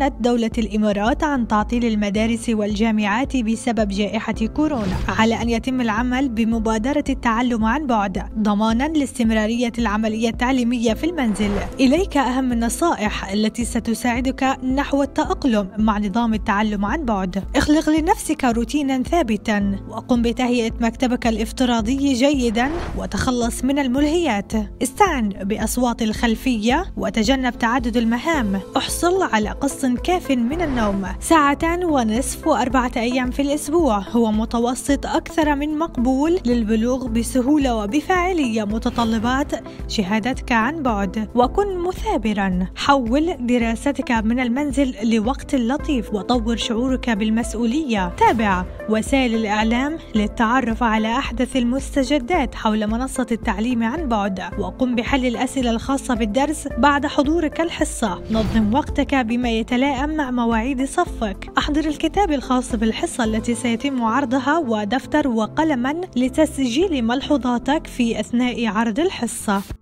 أعلنت دولة الإمارات عن تعطيل المدارس والجامعات بسبب جائحة كورونا، على أن يتم العمل بمبادرة التعلم عن بعد ضماناً لاستمرارية العملية التعليمية في المنزل. إليك أهم النصائح التي ستساعدك نحو التأقلم مع نظام التعلم عن بعد. اخلق لنفسك روتيناً ثابتاً، وقم بتهيئة مكتبك الافتراضي جيداً وتخلص من الملهيات. استعن بأصوات الخلفية وتجنب تعدد المهام. احصل على قسط كاف من النوم، 1.5 و4 أيام في الأسبوع هو متوسط أكثر من مقبول للبلوغ بسهولة وبفاعلية متطلبات شهادتك عن بعد. وكن مثابرا، حول دراستك من المنزل لوقت لطيف وطور شعورك بالمسؤولية. تابع وسائل الإعلام للتعرف على أحدث المستجدات حول منصة التعليم عن بعد، وقم بحل الأسئلة الخاصة بالدرس بعد حضورك الحصة. نظم وقتك بما يتلائم مع مواعيد صفك. أحضر الكتاب الخاص بالحصة التي سيتم عرضها ودفتر وقلما لتسجيل ملحوظاتك في أثناء عرض الحصة.